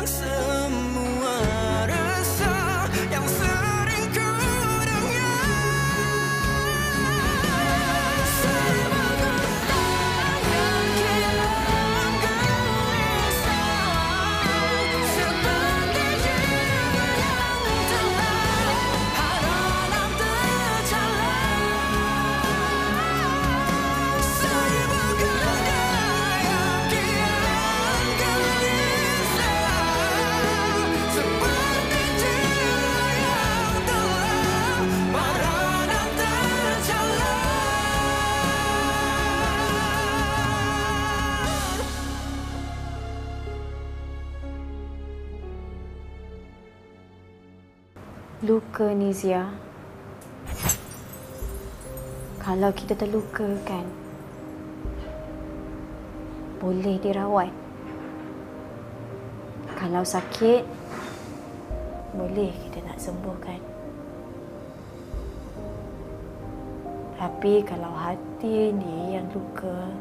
hilang semua rasa yang sering ku dengar. Serba goyang yang hilang gelisah, seperti jiwa yang telah harap tercalar. Serba goyang yang kian gelisah, seperti jiwa yang telah harap tercalar. Luka ni, Zia. Kalau kita terluka kan, boleh dirawat. Kalau sakit, boleh kita nak sembuhkan. Tapi kalau hati ni yang luka,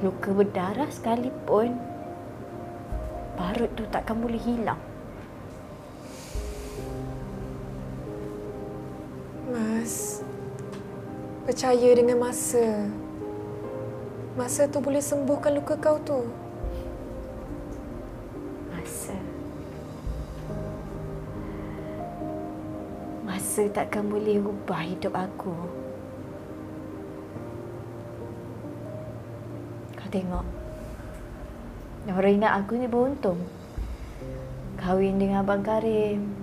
luka berdarah sekalipun, parut tu takkan boleh hilang. Mas, percaya dengan masa. Masa tu boleh sembuhkan luka kau tu. Masa. Masa takkan boleh ubah hidup aku. Kau tengok. Orang ingat aku ni beruntung. Kahwin dengan Abang Karim.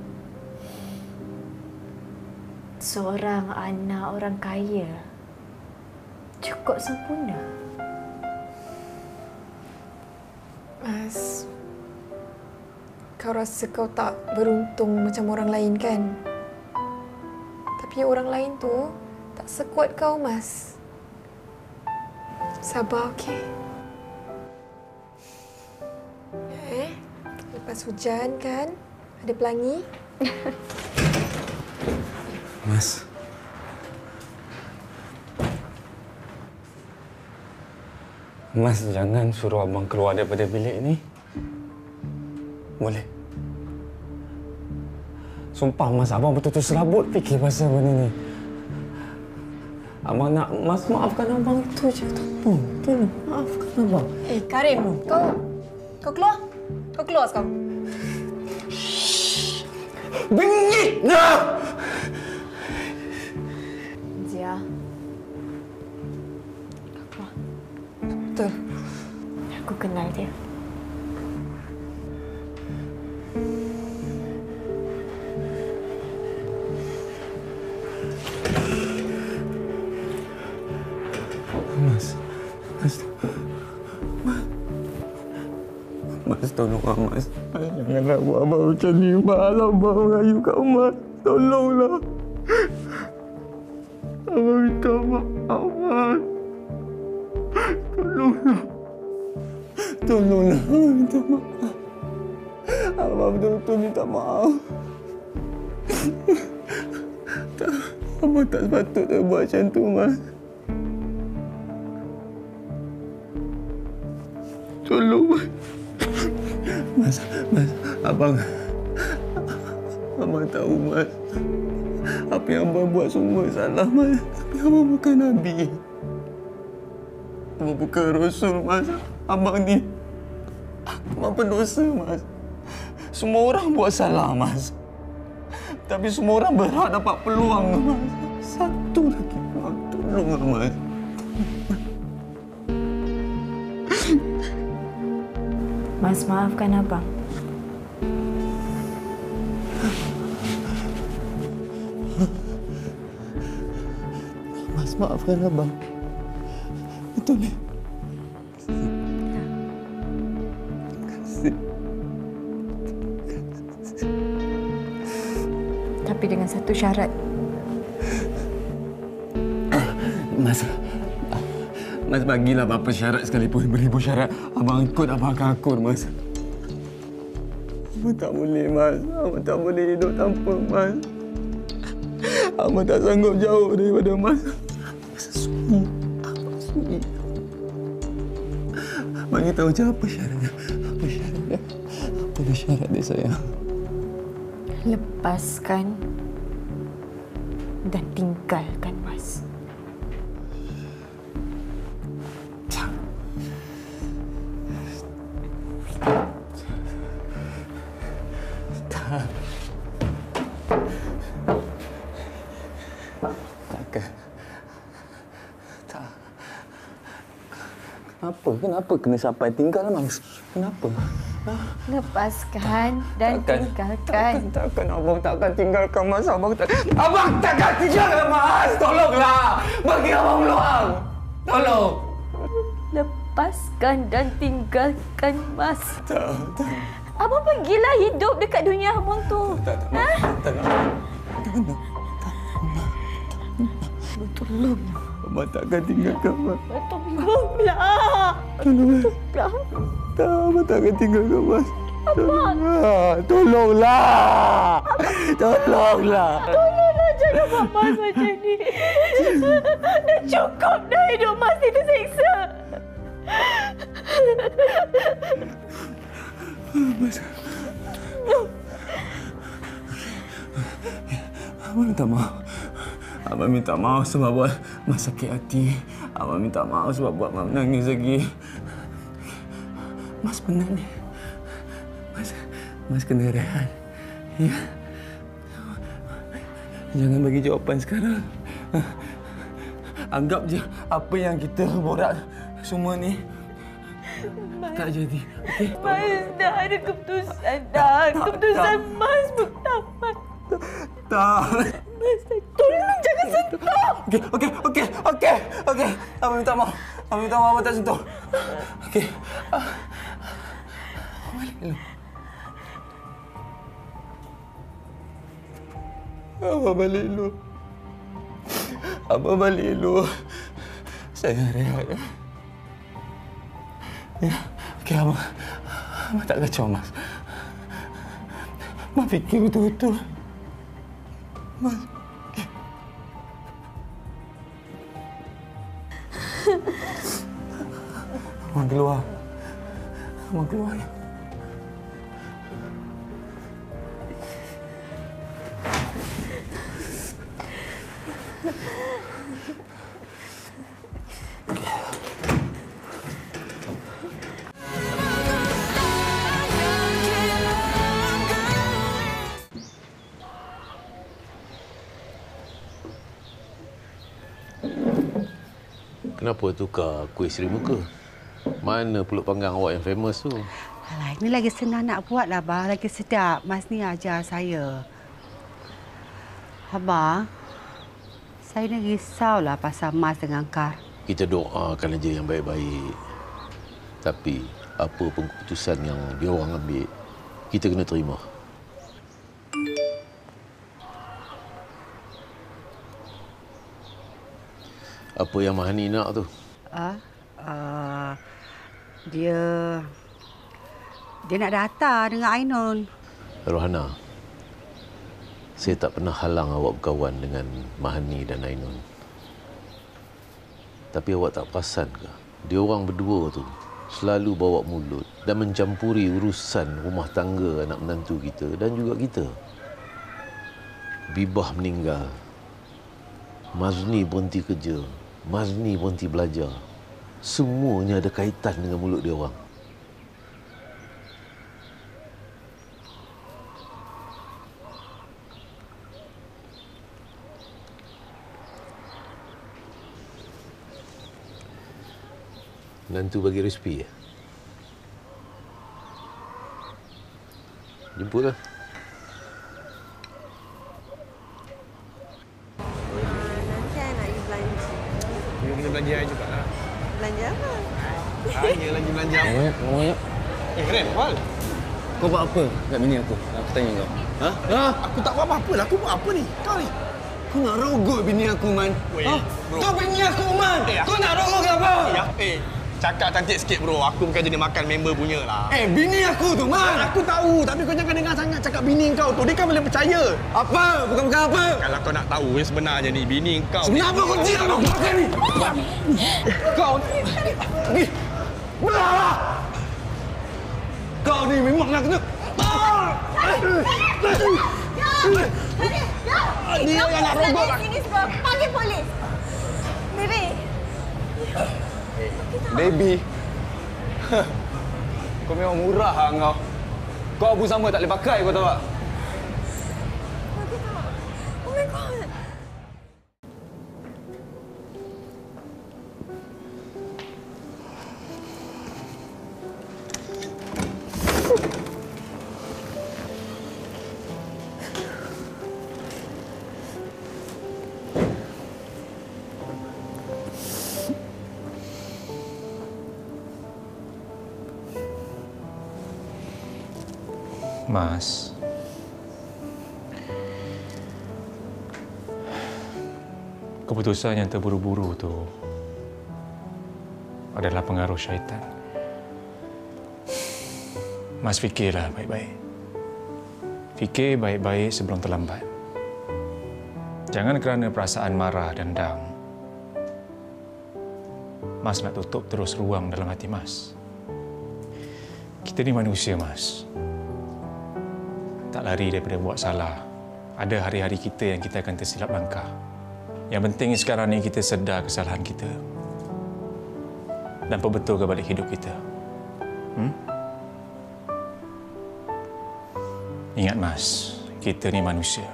Seorang anak orang kaya. Cukup sempurna. Mas, kau rasa kau tak beruntung macam orang lain kan? Tapi orang lain tu tak sekuat kau, Mas. Sabar, okey? Lepas hujan kan, ada pelangi. Mas. Mas, jangan suruh abang keluar daripada bilik ini. Boleh? Sumpah, Mas, abang betul-betul serabut fikir pasal benda ni. Abang nak Mas maafkan abang itu je. Tolong, tolong, maafkan abang. Karim, kau keluar? Kau keluar sekarang. Bingit dah! Zia. Kau keluar. Betul. Aku kenal dia. Mas, tolonglah, Mas. Janganlah buat abang macam ni. Malah abang merayu kat Mas. Tolonglah. Abang minta maaf, Mas. Tolonglah. Tolonglah, abang minta maaf. Abang betul-betul minta maaf. Abang tak sepatutnya buat macam tu, Mas. Tolong, Mas. Mas, abang tahu, Mas. Apa yang abang buat semua salah, Mas. Tapi abang bukan Nabi. Abang bukan Rasul, Mas. Abang ni, abang pendosa, Mas. Semua orang buat salah, Mas. Tapi semua orang berhak dapat peluang, Mas. Satu lagi, Mas. Tolonglah, Mas. Mas, maafkan abang. Mas, maafkan abang. Betul ni. Tapi dengan satu syarat. Mas bagilah apa syarat sekalipun, beribu syarat. Abang ikut, abang akan akur, Mas. Abang tak boleh, Mas. Abang tak boleh hidup tanpa Mas. Abang tak sanggup jauh daripada Mas. Abang sunyi. Abang tahu je apa syaratnya. Apa Ada syarat dia, sayang. Lepaskan dan tinggalkan Mas. Takkan. Tak. Kenapa kena sampai tinggal, Mas? Kenapa? Lepaskan dan tinggalkan. Takkan abang takkan tinggalkan Mas. Abang takkan tinggalkan Mas. Tolonglah. Bagi abang peluang. Tolong. Lepaskan dan tinggalkan Mas. Tak. Abang pergilah hidup dekat dunia abang tu. Tak. Tolong. Abang takkan tinggalkan Mas. Tolonglah. Tolonglah. Tak, abang takkan tinggalkan Mas. Abang. Tolonglah. Tolonglah. Tolonglah, jangan buat Mas macam ni. Dah cukup dah hidup Mas ni tersiksa. Mas. Abang minta maaf. Abang minta maaf sebab buat Mas sakit hati. Abang minta maaf sebab buat Mak menangis lagi. Mas penat ni. Mas kena rehat. Ya. Jangan bagi jawapan sekarang. Anggap je apa yang kita borak semua ni tak jadi. Okey? Mas dah ada keputusan dah. Keputusan Mas bertamat. Tak. Mas, tolong jangan sentuh. Okey. Abang minta maaf. Abang tak sentuh. Okey. Balik dulu. Abang balik dulu. Saya rehat. Ya. Okey, abang tak kacau, Mas. Abang fikir betul-betul. Mas. Abang keluar. Ya. Kenapa tukar kuih seri muka? Mana pulut panggang awak yang famous tu? Alah, ini lagi senang nak buat lah, Abang. Lagi sedap. Mas ni ajar saya. Abang, saya ni risaulah pasal Mas dengan Kar. Kita doakan aja yang baik-baik. Tapi, apa pun keputusan yang dia orang ambil, kita kena terima. Apa yang Mahani nak tu? Dia nak datar dengan Ainun. Rohana, saya tak pernah halang awak berkawan dengan Mahani dan Ainun. Tapi awak tak perasan ke? Dia orang berdua tu selalu bawa mulut dan mencampuri urusan rumah tangga anak menantu kita dan juga kita. Bibah meninggal. Mazni berhenti kerja. Mazni berhenti belajar. Semuanya ada kaitan dengan mulut dia orang. Menantu bagi resipi ya? Jemputlah. Nanti saya nak pergi belanja. You kena belanja air juga lah. Belanja apa? Saya lagi belanja apa? Ngomong ya. Keren, Wal. Kau buat apa kat bini aku? Aku tanya kau. Ha? Aku tak buat apa-apa lah. Aku buat apa ni? Kau ni. Kau nak rogot bini aku, Man. Bro. Kau bini aku, Man. Kau nak rogot ke apa? Cakap cantik sikit, bro. Aku bukan jenis makan member punya lah. Bini aku tu, Man. Aku tahu. Tapi kau jangan dengar sangat cakap bini kau tu. Dia kan boleh percaya. Apa? Bukan apa? Kalau kau nak tahu yang sebenarnya ni, bini kau ni. Kenapa kau diam kau makan ni? Kau ni. Belah! Kau ni memang nak kena Dia yang nak robot. Sini sebab panggil polis. Baby. Baby. Kau memang murah lah kau. Kau pun sama tak boleh pakai kau tahu tak? Oh my god. Mas, keputusan yang terburu-buru tu adalah pengaruh syaitan. Mas fikirlah baik-baik. Fikir baik-baik sebelum terlambat. Jangan kerana perasaan marah dan dendam, Mas nak tutup terus ruang dalam hati Mas. Kita ni manusia, Mas. Tak lari daripada buat salah. Ada hari-hari kita yang kita akan tersilap langkah. Yang penting sekarang ni kita sedar kesalahan kita. Dan perbetulkan balik hidup kita. Ingat, Mas. Kita ni manusia.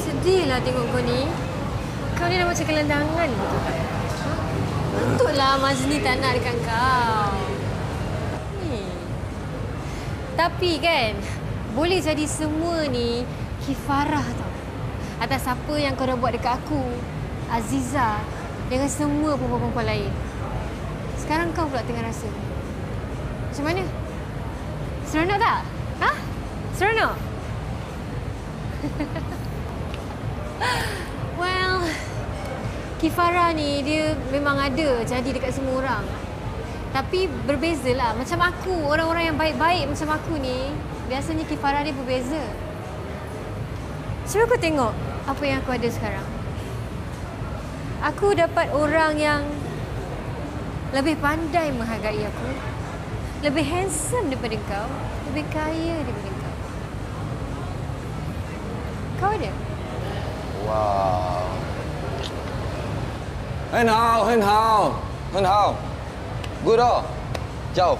Sedihlah tengok kau ni. Kau ni dah macam gelandangan. Untuklah Mazni tak nak dekat kau. Tapi kan, boleh jadi semua ni kifarah tau. Atas apa yang kau dah buat dekat aku, Aziza, dengan semua perempuan-perempuan lain. Sekarang kau pula tengah rasa. Macam mana? Seronok tak? Ha? Seronok? Well, kifarah ni dia memang ada jadi dekat semua orang. Tapi berbezalah. Macam aku, orang-orang yang baik-baik macam aku ni, biasanya kifarah dia berbeza. Cuba kau tengok apa yang aku ada sekarang. Aku dapat orang yang lebih pandai menghargai aku, lebih handsome daripada kau, lebih kaya daripada kau. Kau ada? Wow. 很好，很好，很好。Good 哦，jauh.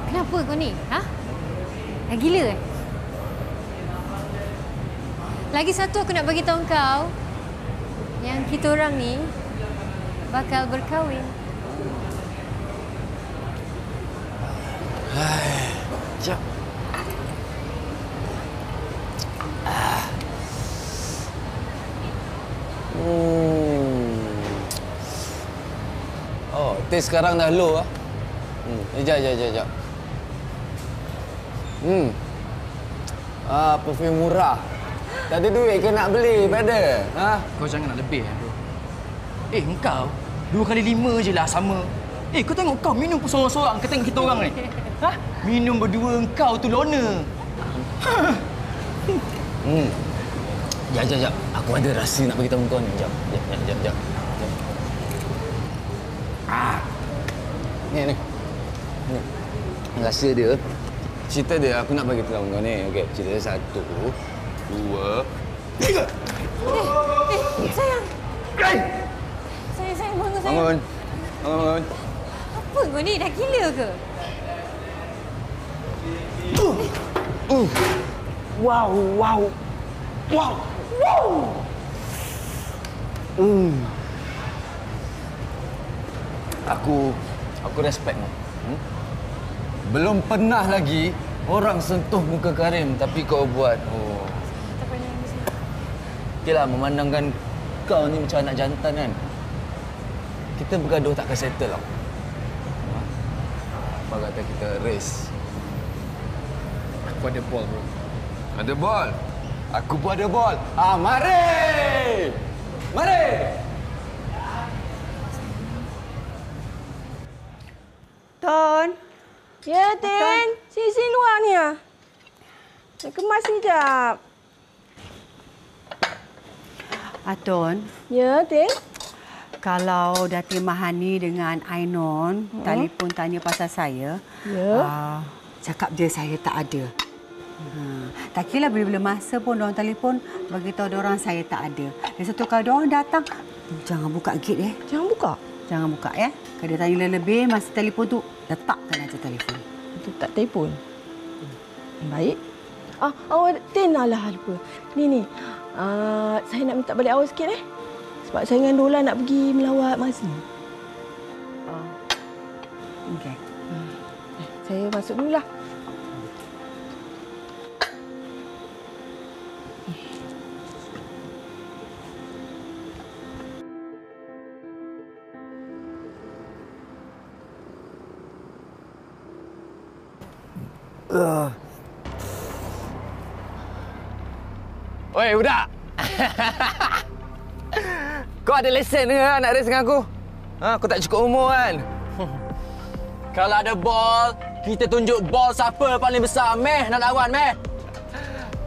Kenapa kau ni? Ha? Dah gila kan? Lagi satu aku nak bagi tahu kau yang kita orang ni bakal berkahwin. Jap. Oh, taste sekarang dah low ah. Sekejap. Perfume murah. Tak ada duit ke nak beli, brother? Ha? Kau jangan nak lebih, bro. Engkau 2 kali 5 je lah sama. Kau tengok kau minum pun sorang-sorang. Kau tengok kita orang ni. Ha? Minum berdua engkau tu loner. Jap. Aku ada rasa nak bagi tahu kau ni. Jap. Ni. Rasa dia. Cerita dia aku nak bagi tahu kau ni. Okey, cerita dia 1, 2, 3. Sayang. Sayang, bangun sayang. Bangun. Apa kau ni? Dah gila ke? Wow. Aku respect kau. Belum pernah lagi Orang sentuh muka Karim tapi kau buat. Oh. Okeylah, memandangkan kau ni macam anak jantan kan. Kita bergaduh takkan settle tau. Apa kata kita race? Aku ada ball, bro. Ada ball? Aku pun ada ball. Mari! Mari! Ton. Ya, Tin. Sini luar ni ah. Nak kemas sekejap. Aton. Ya, Tin. Kalau Datin Mahani dengan Ainon telefon tanya pasal saya, cakap dia saya tak ada. Tak kira bila-bila masa pun diorang telefon, beritahu diorang saya tak ada. Dan satu kali diorang datang, jangan buka gate Jangan buka? Jangan buka ya. Kalau dia tanya lebih masa telefon tu, letakkan aja telefon. Letak telefon? Baik. Awak Tin lah lupa. Ni. Saya nak minta balik awak sikit Sebab saya dengan Dola nak pergi melawat Mazni. Okey. Saya masuk dululah. Oi, budak. Kau ada lesen ke nak race dengan aku? Kau tak cukup umur kan? Kalau ada ball, kita tunjuk ball siapa paling besar. Meh nak lawan, Meh.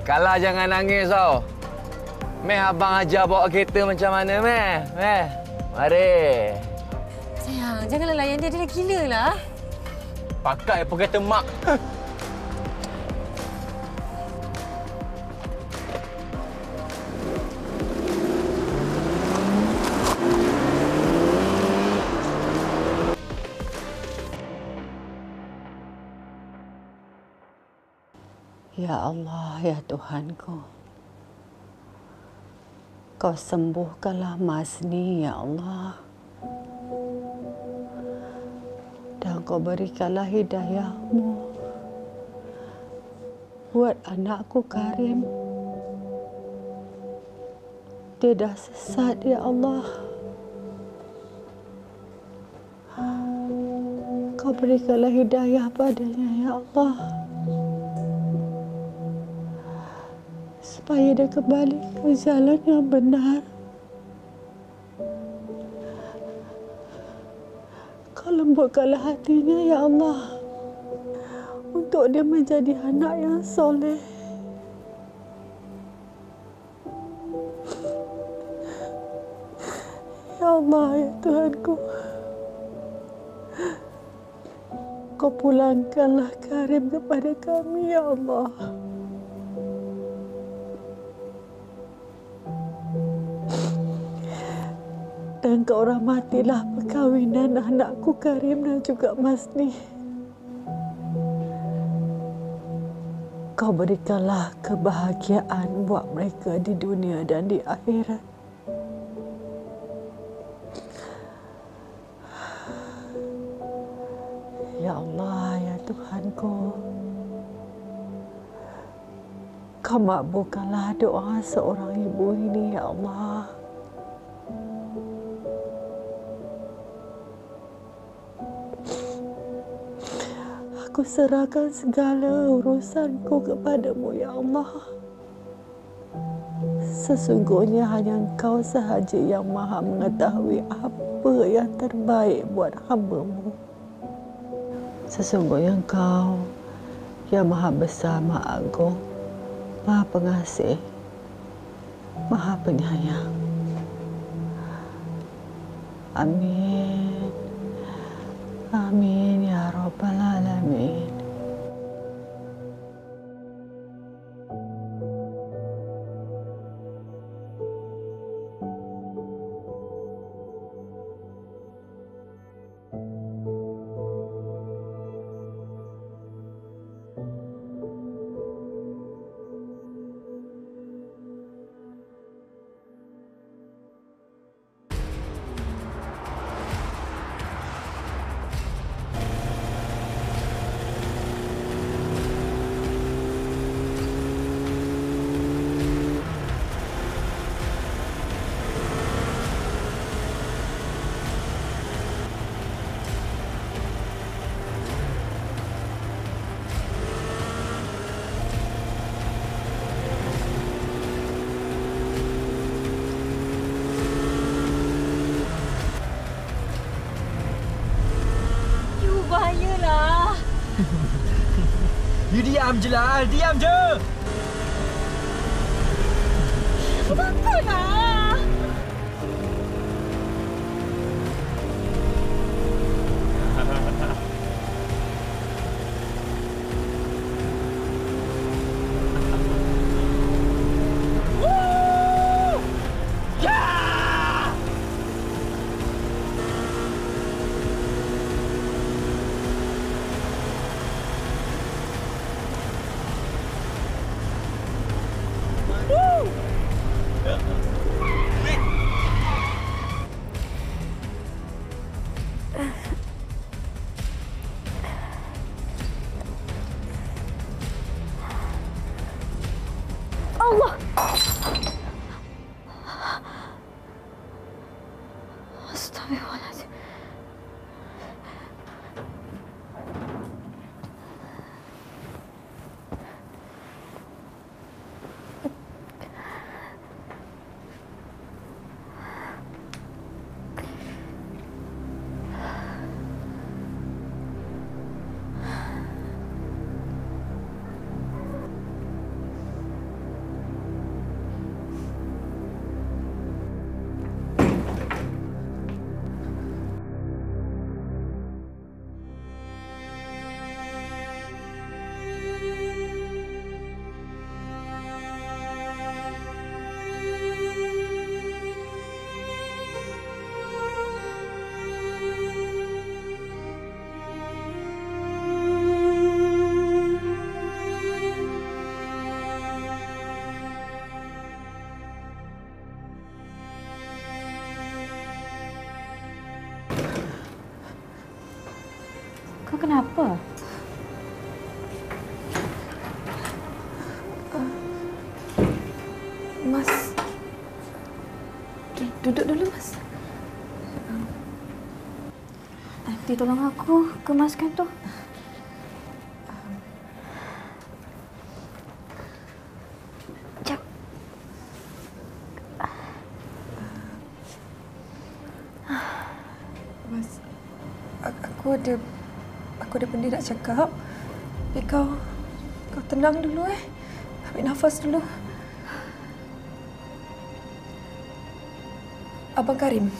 Kalah jangan nangis tau. Meh, abang ajar bawa kereta macam mana, Meh. Meh, mari. Sayang, janganlah layan dia. Dia dah gila lah. Pakai apa kata mak. Ya Allah, ya Tuhanku. Kau sembuhkanlah Mazni, ya Allah. Dan kau berikanlah hidayah-Mu buat anakku Karim. Dia dah sesat, ya Allah. Kau berikanlah hidayah padanya, ya Allah. Supaya dia kembali ke jalan yang benar. Kau lembutkanlah hatinya, ya Allah, untuk dia menjadi anak yang soleh. Ya Allah, ya Tuhanku, Kau pulangkanlah Karim kepada kami, ya Allah. Dan Kau rahmatilah perkahwinan anakku Karim dan juga Mazni. Kau berikanlah kebahagiaan buat mereka di dunia dan di akhirat. Ya Allah, ya Tuhanku, Kau makbulkanlah doa seorang ibu ini, ya Allah. Aku serahkan segala urusanku kepadamu, ya Allah. Sesungguhnya hanya Engkau sahaja yang maha mengetahui apa yang terbaik buat hamba-Mu. Sesungguhnya Engkau yang maha besar, maha agung, maha pengasih, maha penyayang. Amin. Amin ya Rabbal Alamin. You diam je lah. Diam je. Bangunlah. Allah. Astagfirullahaladzim. Kau kenapa? Mas. Okay, duduk dulu, Mas. Nanti tolong aku kemaskan tu. Jap. Mas, aku ada benda nak cakap. Tapi kau tenang dulu Ambil nafas dulu. Abang Karim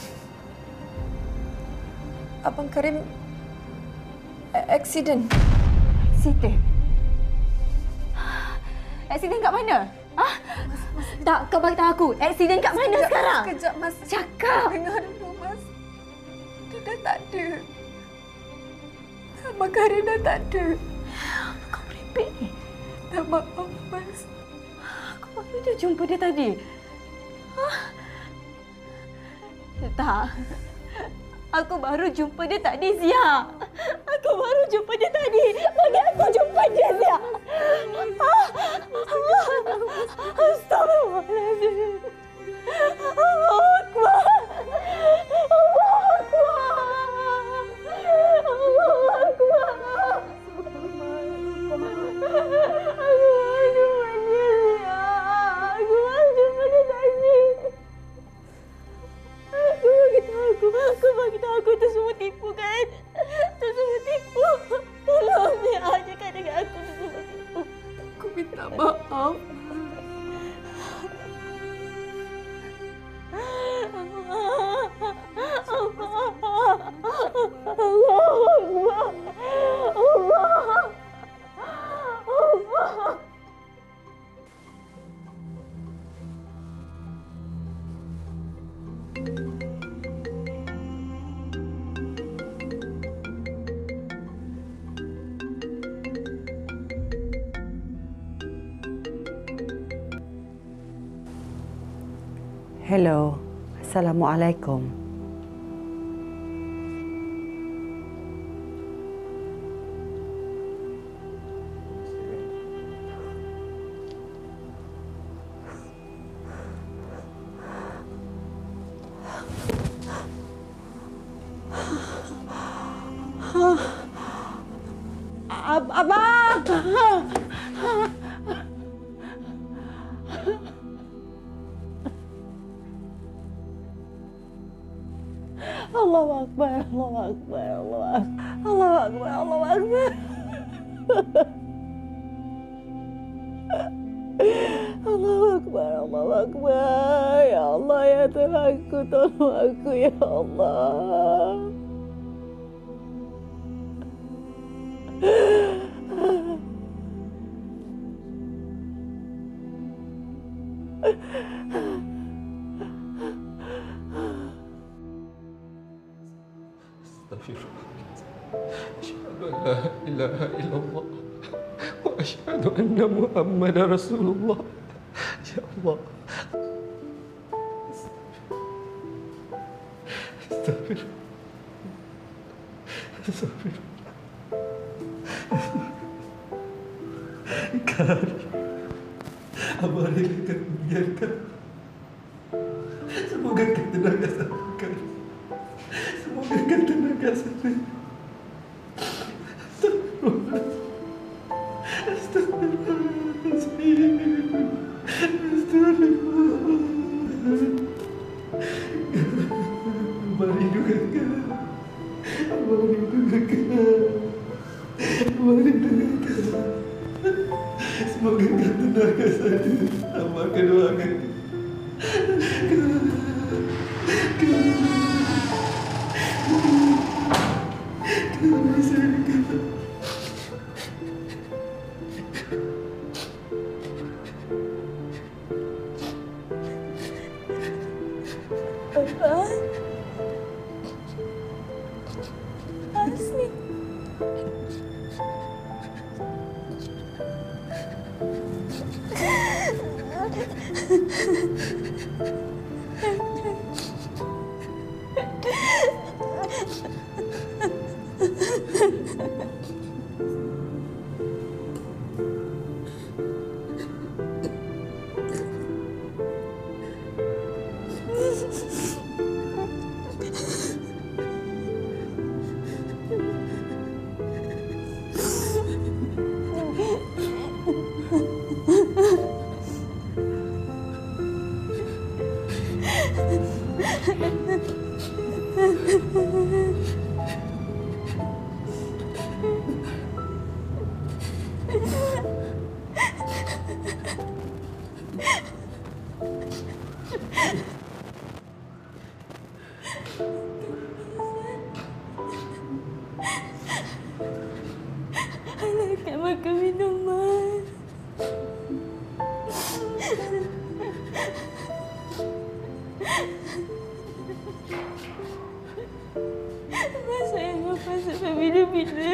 aksiden. Aksiden kat mana? Tak, kau bagi tahu aku. Aksiden kat mana sekarang? Sekejap, Mas. Cakap. Dengar dulu, Mas. Dia dah tak ada. Abang Karim dah tak ada. Kau merepek ni. Dah maaf, Mas. Aku baru je jumpa dia tadi. Tak. Aku baru jumpa dia tadi, Zia. Aku baru jumpa dia tadi. Bagi aku jumpa dia, Zia. Astagfirullahaladzim. Allahu Akbar. Allahu Akbar. Allahu Akbar. Aku baru jumpa dia tadi. Kau bagi tahu aku itu semua tipu kan? Itu semua tipu. Tolong dia cakap dengan aku itu semua tipu. Aku minta maaf. Hello. Assalamualaikum. Abang! Allahu Akbar, Allahu Akbar, Allahu Akbar, Allahu Akbar, Allahu Akbar. Allahu Akbar. Ya Allah, ya Tuhanku, tolong aku, ya Allah. Asyhadu an la ilaha illallah wa asyhadu anna Muhammadar Rasulullah. Ya Allah. Astagfirullah. Astagfirullah. Kari, Abah relakan membiarkan. Semoga kau tenaga sabarkan. Semoga kau tenaga sabar. Astagfirullah. Astagfirullahaladzim. Astagfirullah. Abah rindukan kau. Abah rindukan kau. Abah rindukan kau. Semoga kau tenaga sabar. Abah akan doakan Abah. Asli. Anak makan minuman. Mas sayang apa sampai bila-bila.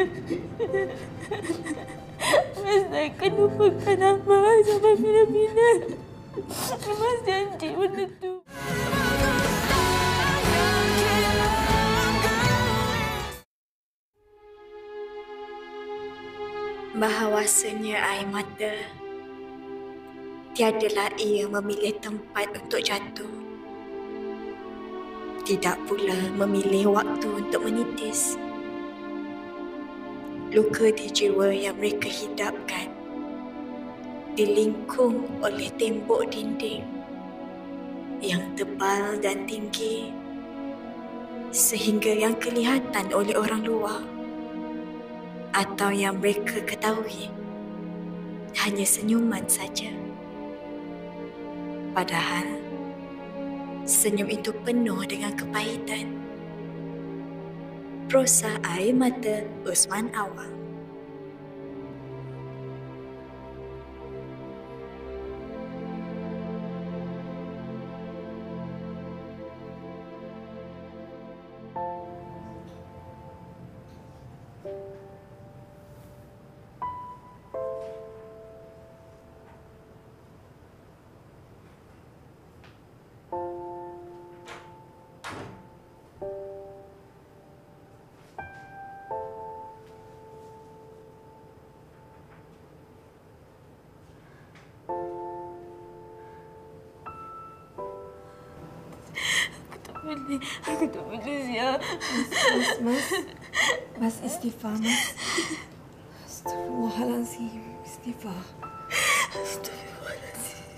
Mas takkan lupakan Abah sampai bila-bila. Mas janji benda tu. Bahawasanya air mata tiadalah ia memilih tempat untuk jatuh, tidak pula memilih waktu untuk menitis. Luka di jiwa yang mereka hidapkan dilingkung oleh tembok dinding yang tebal dan tinggi, sehingga yang kelihatan oleh orang luar atau yang mereka ketahui hanya senyuman saja. Padahal senyum itu penuh dengan kepahitan. Prosa Air Mata Usman Awang. Aku tak boleh, Zia. Mas istighfar, Mas. Astaghfirullahalazim. Istighfar. Astagfirullahaladzim.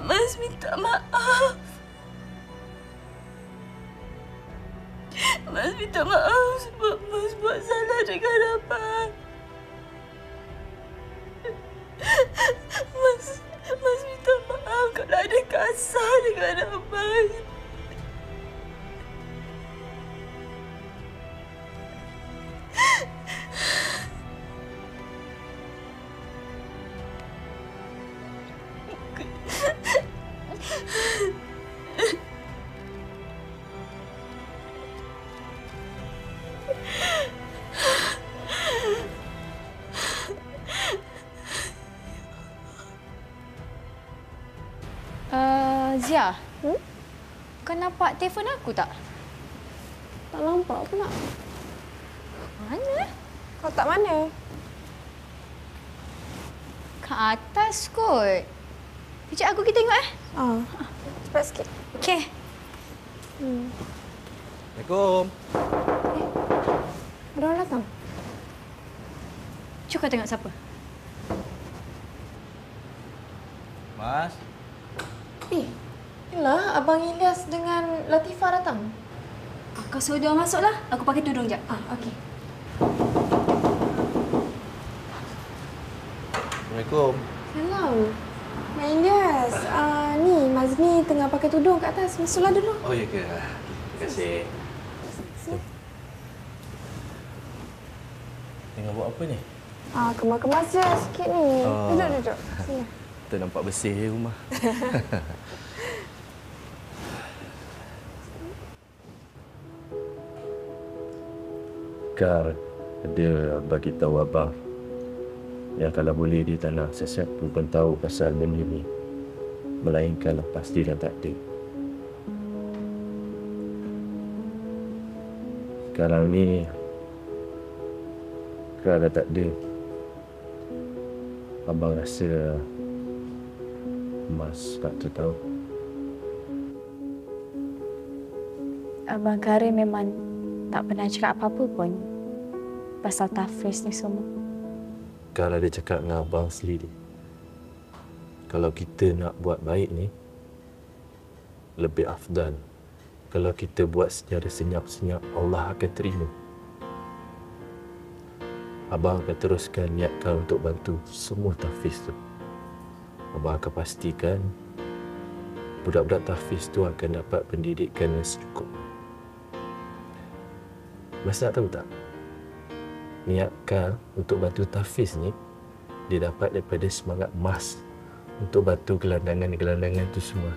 Mas minta maaf. Mas minta maaf sebab Mas buat salah dengan Abang. Mas minta maaf kalau ada kasar dengan Abang. Zia, kau nampak telefon aku tak? Tak nampak pula. Mana? Kau tak mana? Kat atas kot. Kejap aku kita tengok Cepat sikit. Okey. Assalamualaikum. Ada orang datang? Cuba kau tengok siapa. Mas. Yelah, Abang Ilyas dengan Latifah datang. Kau suruh dia masuklah. Aku pakai tudung jap. Okey. Assalamualaikum. Hello. Mak Ilyas, ni Mazmi tengah pakai tudung kat atas. Masuklah dulu. Oh, ya ke? Terima kasih. Tengah buat apa ni? Kemas-kemas je sikit ni. Duduk. Sini. Kita nampak bersih rumah. Kar dia bagi tahu abang yang kalau boleh dia tak nak sesiapa pun tahu pasal benda ni, melainkan lepas dia dah tak ada. Sekarang ni Kar dah tak ada. Abang rasa Mas tak tahu. Abang Karim memang tak pernah cakap apa-apa pun pasal Tafiz ni semua. Kalau dia cakap dengan abang sendiri, kalau kita nak buat baik ni, lebih afdal kalau kita buat secara senyap-senyap, Allah akan terima. Abang akan teruskan niat kau untuk bantu semua Tafiz tu. Abang akan pastikan budak-budak Tafiz tu akan dapat pendidikan yang secukup. Mas nak tahu tak? Niat Kal untuk bantu Tafiz ni, dia dapat daripada semangat Mas untuk batu gelandangan tu semua.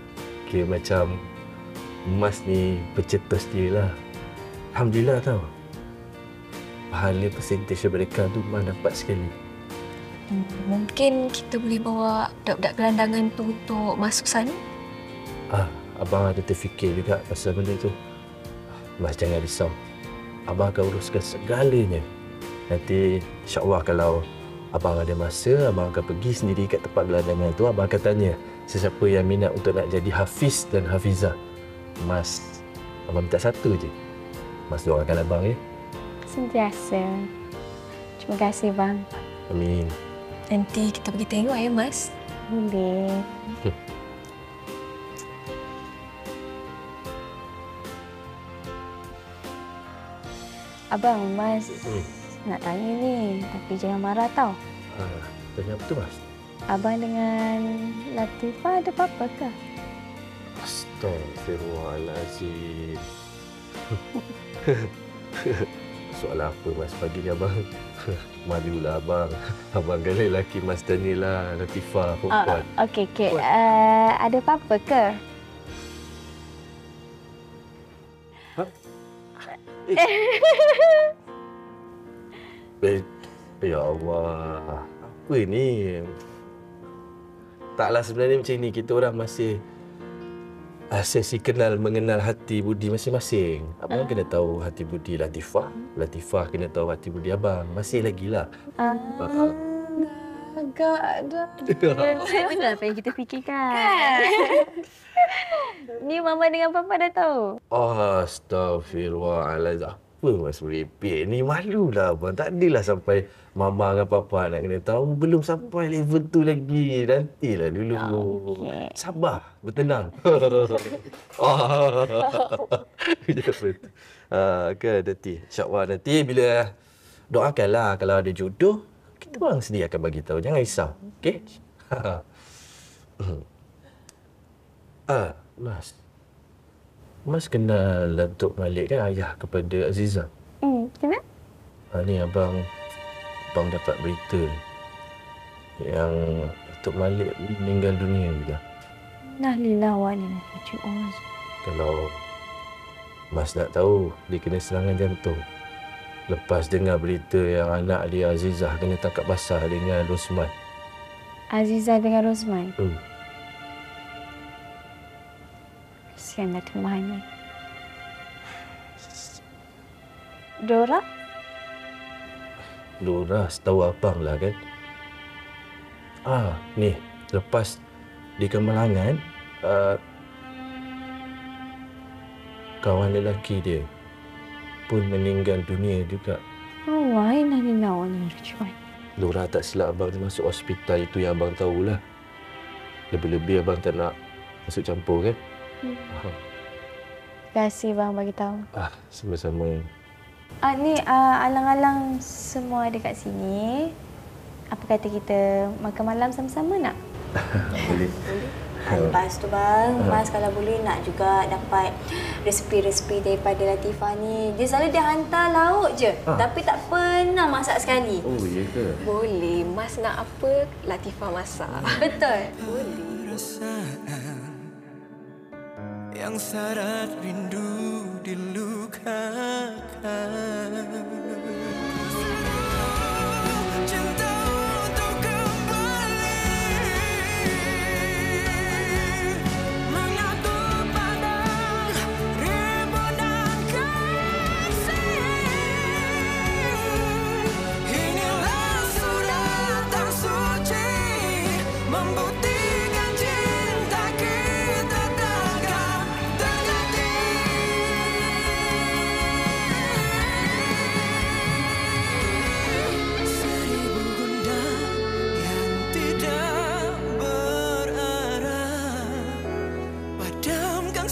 Kira macam emas ni bercetus dia lah. Alhamdulillah tau. Pahala persentage mereka tu Mas dapat sekali. Mungkin kita boleh bawa budak-budak gelandangan tu untuk masuk sana? Abang ada terfikir juga pasal benda tu. Mas jangan risau. Abang akan uruskan segalanya. Nanti insya-Allah kalau abang ada masa, abang akan pergi sendiri kat tempat gelandangan tu. Abang akan tanya sesiapa yang minat untuk nak jadi hafiz dan hafizah. Mas, abang minta satu je. Mas doakan abang ya. Sentiasa. Terima kasih bang. Amin. Nanti kita pergi tengok ya Mas. Boleh. Abang, Mas nak tanya ni, tapi jangan marah tau. Tanya apa tu Mas? Abang dengan Latifah ada apa-apa ke? Astaghfirullahalazim. Soalan apa Mas pagi ni abang? Malulah abang. Abang kan lelaki Mas tanyalah Latifah perempuan. Okey. Ada apa-apa ke? Ya Allah. Apa ni? Taklah sebenarnya macam ni. Kita orang masih sesi mengenal hati budi masing-masing. Abang kena tahu hati budi Latifah. Latifah kena tahu hati budi abang. Masih lagi lah. Agak dah. Benar apa yang kita fikirkan. Ni Mama dengan Papa dah tahu. Astaghfirullahaladzim. Apa Mas merepek ni? Malulah abang. Tak adalah sampai Mama dengan Papa nak kena tahu. Belum sampai level tu lagi. Nantilah dulu. Okay. Sabar. Bertenang. Kan nanti. InsyaAllah nanti bila doakanlah kalau ada jodoh, kita orang sendiri akan bagi tahu. Jangan risau. Okey? Mas kenal Datuk Malik kan, ayah kepada Aziza? Kenapa? Ni abang dapat berita yang Datuk Malik meninggal dunia juga. Innalillahi wa inna ilaihi raji'un. Kalau Mas nak tahu, dia kena serangan jantung. Lepas dengar berita yang anak dia Azizah kena tangkap basah dengan Rosman. Azizah dengan Rosman? Kesian Datuk Mahani. Dora? Dora setahu abang lah kan. Ni lepas di Kemalangan, kawan lelaki dia pun meninggal dunia juga. Innalillahi wa inna ilaihi raji'un. Dora tak silap abang dia masuk hospital, itu yang abang tahulah. Lebih-lebih abang tak nak masuk campur kan. Terima kasih bang bagi tahu. Sama-sama. Ni alang-alang semua ada kat sini. Apa kata kita makan malam sama-sama nak? Boleh. Lepas tu bang, Mas kalau boleh nak juga dapat resepi-resepi daripada Latifah ni. Dia selalu dia hantar lauk je. Tapi tak pernah masak sekali. Oh, iya ke? Boleh. Mas nak apa, Latifah masak. Betul? Boleh. Yang syarat rindu dilukakan. Cinta untuk kembali menyatu pada rimba dan kasih. Inilah surat tak suci membuktikan cinta kita takkan terjadi. Seribu gundah yang tidak berarah padamkan